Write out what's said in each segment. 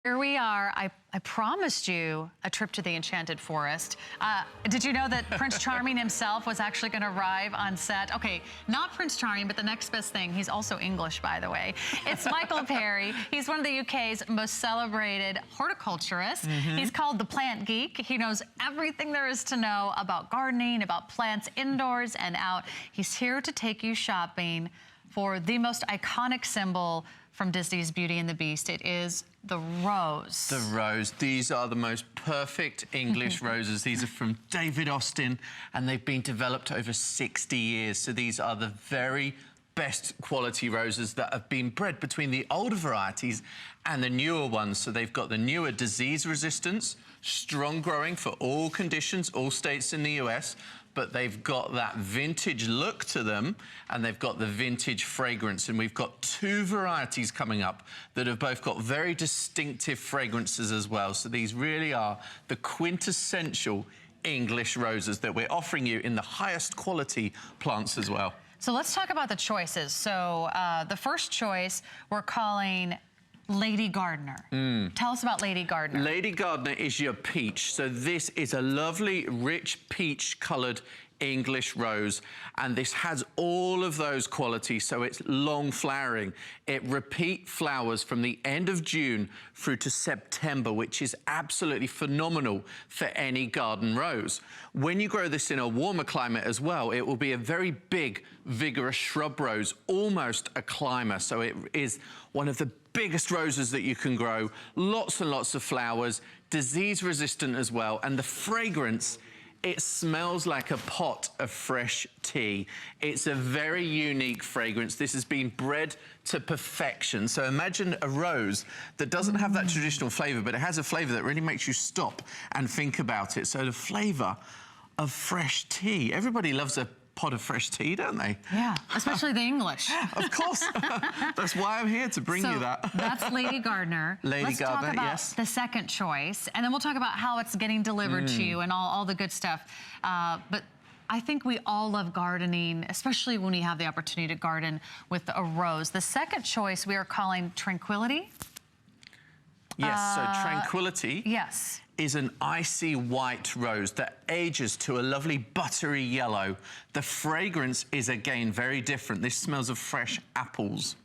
Here we are. I promised you a trip to the Enchanted Forest. Did you know that Prince Charming himself was actually going to arrive on set? Okay, not Prince Charming, but the next best thing. He's also English, by the way. It's Michael Perry. He's one of the UK's most celebrated horticulturists. He's called the Plant Geek. He knows everything there is to know about gardening, about plants indoors and out. He's here to take you shopping for the most iconic symbol from Disney's Beauty and the Beast. It is the rose. The rose. These are the most perfect English roses. These are from David Austin, and they've been developed over 60 years. So these are the very best quality roses that have been bred between the older varieties and the newer ones. So they've got the newer disease resistance, strong growing for all conditions, all states in the US, but they've got that vintage look to them, and they've got the vintage fragrance. And we've got two varieties coming up that have both got very distinctive fragrances as well. So these really are the quintessential English roses that we're offering you in the highest quality plants as well. So let's talk about the choices. So the first choice we're calling Lady Gardener. Tell us about Lady Gardener. Lady Gardener is your peach. So this is a lovely, rich peach-coloured English rose, and this has all of those qualities. So it's long flowering. It repeat flowers from the end of June through to September, which is absolutely phenomenal for any garden rose. When you grow this in a warmer climate as well, it will be a very big, vigorous shrub rose, almost a climber. So it is one of the biggest roses that you can grow, lots and lots of flowers, disease resistant as well, and the fragrance, it smells like a pot of fresh tea. It's a very unique fragrance. This has been bred to perfection. So imagine a rose that doesn't have that traditional flavor, but it has a flavor that really makes you stop and think about it. So the flavor of fresh tea. Everybody loves a pot of fresh tea, don't they? Yeah, especially the English. Of course. That's why I'm here, to bring you that. That's Lady Gardener. Lady Gardener, Let's talk about yes. the second choice, and then we'll talk about how it's getting delivered to you and all the good stuff. But I think we all love gardening, especially when we have the opportunity to garden with a rose. The second choice we are calling Tranquility. Yes, so Tranquility. Yes. Is an icy white rose that ages to a lovely buttery yellow. The fragrance is again very different. This smells of fresh apples.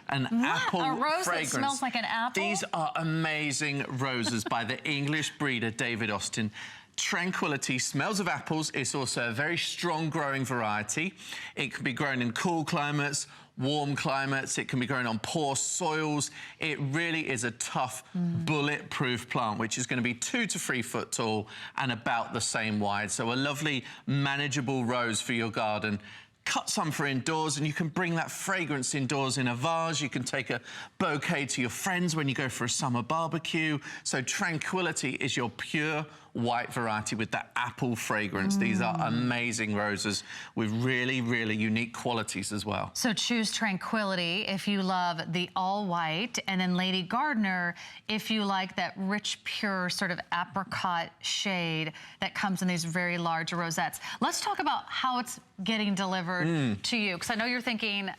An apple a rose fragrance. That smells like an apple? These are amazing roses by the English breeder David Austin. Tranquility smells of apples. It's also a very strong growing variety. It can be grown in cool climates, warm climates. It can be grown on poor soils. It really is a tough, bulletproof plant, which is going to be 2 to 3 foot tall and about the same wide. So a lovely, manageable rose for your garden. Cut some for indoors, and you can bring that fragrance indoors in a vase. You can take a bouquet to your friends when you go for a summer barbecue. So Tranquility is your pure white variety with that apple fragrance. These are amazing roses with really, really unique qualities as well. So choose Tranquility if you love the all white, and then Lady Gardener if you like that rich, pure sort of apricot shade that comes in these very large rosettes. Let's talk about how it's getting delivered to you, because I know you're thinking,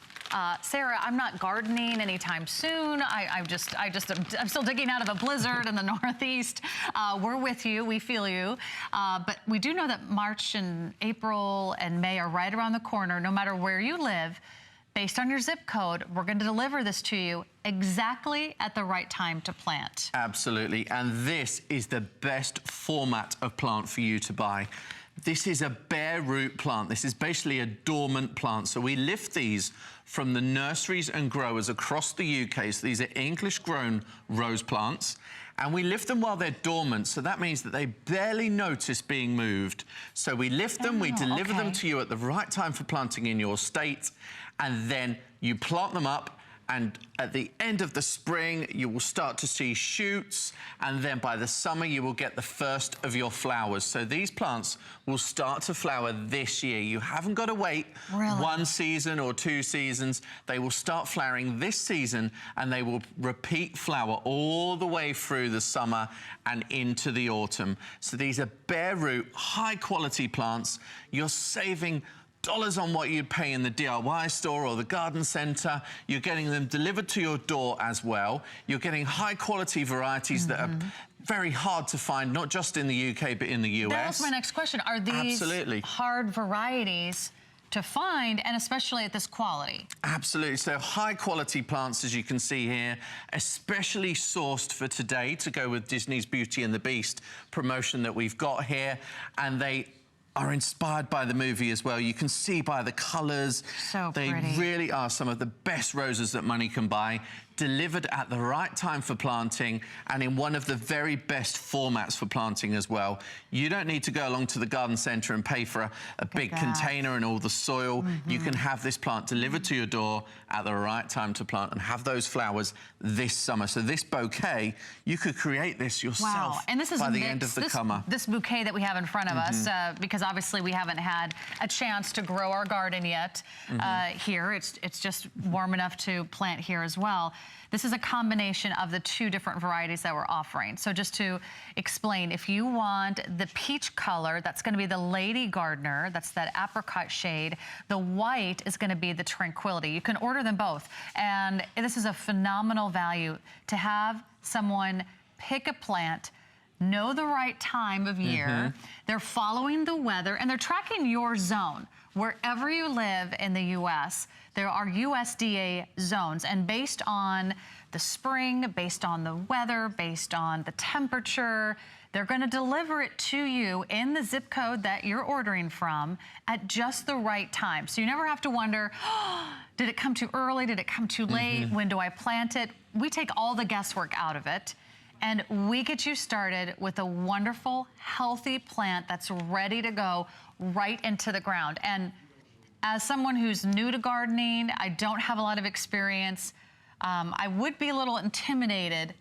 Sarah, I'm not gardening anytime soon. I'm still digging out of a blizzard in the Northeast. We're with you. We feel you. But we do know that March and April and May are right around the corner. No matter where you live, based on your zip code, we're going to deliver this to you exactly at the right time to plant. Absolutely. And this is the best format of plant for you to buy. This is a bare root plant. This is basically a dormant plant. So we lift these from the nurseries and growers across the UK. So these are English grown rose plants. And we lift them while they're dormant. So that means that they barely notice being moved. So we lift them, we deliver them to you at the right time for planting in your state. And then you plant them up. And at the end of the spring, you will start to see shoots, and then by the summer, you will get the first of your flowers. So these plants will start to flower this year. You haven't got to wait 1 season or 2 seasons. They will start flowering this season, and they will repeat flower all the way through the summer and into the autumn. So these are bare root, high quality plants. You're saving dollars on what you'd pay in the DIY store or the garden centre. You're getting them delivered to your door as well. You're getting high quality varieties that are very hard to find, not just in the UK, but in the US. That was my next question. Are these hard varieties to find, and especially at this quality? Absolutely. So high quality plants, as you can see here, especially sourced for today to go with Disney's Beauty and the Beast promotion that we've got here. And they are inspired by the movie as well. You can see by the colours. So they pretty. really are some of the best roses that money can buy, delivered at the right time for planting and in one of the very best formats for planting as well. You don't need to go along to the garden centre and pay for a big container and all the soil. You can have this plant delivered to your door at the right time to plant and have those flowers this summer. So this bouquet, you could create this yourself and this is by the end of the summer. This bouquet that we have in front of us, because obviously we haven't had a chance to grow our garden yet here. It's just warm enough to plant here as well. This is a combination of the two different varieties that we're offering. So just to explain, if you want the peach color, that's going to be the Lady Gardener. That's that apricot shade. The white is going to be the Tranquility. You can order them both. And this is a phenomenal value to have someone pick a plant, know the right time of year. They're following the weather and they're tracking your zone. Wherever you live in the U.S., there are USDA zones, and based on the spring, based on the weather, based on the temperature, they're going to deliver it to you in the zip code that you're ordering from at just the right time. So you never have to wonder, oh, did it come too early? Did it come too late? When do I plant it? We take all the guesswork out of it. And we get you started with a wonderful, healthy plant that's ready to go right into the ground. And as someone who's new to gardening, I don't have a lot of experience. I would be a little intimidated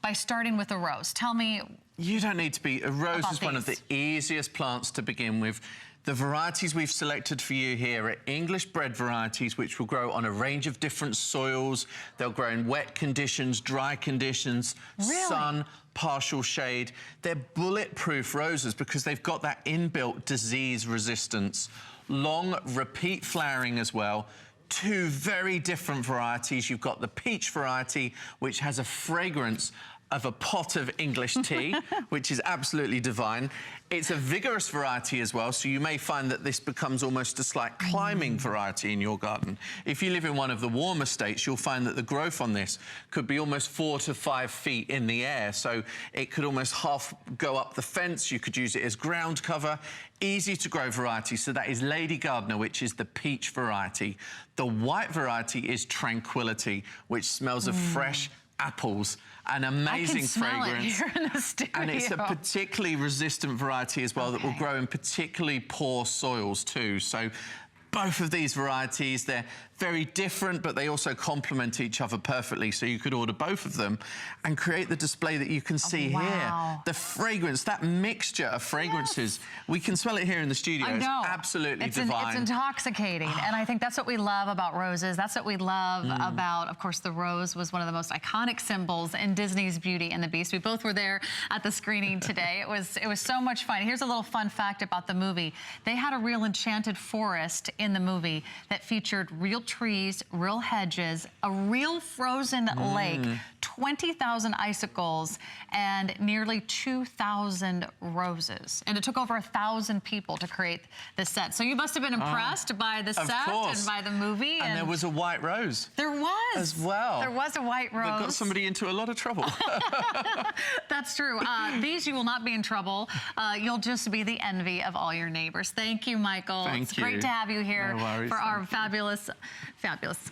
by starting with a rose. Tell me. You don't need to be. A rose is one of the easiest plants to begin with. The varieties we've selected for you here are English bred varieties, which will grow on a range of different soils. They'll grow in wet conditions, dry conditions, sun, partial shade. They're bulletproof roses because they've got that inbuilt disease resistance. Long repeat flowering as well. Two very different varieties. You've got the peach variety, which has a fragrance of a pot of English tea, which is absolutely divine. It's a vigorous variety as well, so you may find that this becomes almost a slight climbing variety in your garden. If you live in one of the warmer states, you'll find that the growth on this could be almost 4 to 5 feet in the air, so it could almost half go up the fence. You could use it as ground cover. Easy to grow variety, so that is Lady Gardener, which is the peach variety. The white variety is Tranquility, which smells of fresh apples, an amazing fragrance. It here in the studio. And it's a particularly resistant variety as well that will grow in particularly poor soils too. So both of these varieties, they're very different, but they also complement each other perfectly. So you could order both of them and create the display that you can see here. The fragrance, that mixture of fragrances, we can smell it here in the studio. I know. It's absolutely divine. It's intoxicating. And I think that's what we love about roses. That's what we love about, of course, the rose was one of the most iconic symbols in Disney's Beauty and the Beast. We both were there at the screening today. It was so much fun. Here's a little fun fact about the movie. They had a real enchanted forest in the movie that featured real trees, real hedges, a real frozen lake, 20,000 icicles, and nearly 2,000 roses. And it took over 1,000 people to create the set. So you must have been impressed by the set and by the movie. And there was a white rose. There was. As well. There was a white rose. That got somebody into a lot of trouble. That's true. These, you will not be in trouble. You'll just be the envy of all your neighbors. Thank you, Michael. Thank you. Great to have you here for our fabulous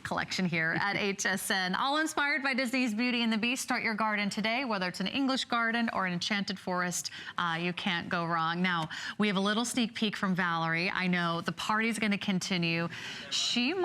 collection here at HSN. All inspired by Disney's Beauty and the Beast. Start your garden today, whether it's an English garden or an enchanted forest. You can't go wrong. Now, we have a little sneak peek from Valerie. I know the party's going to continue. She might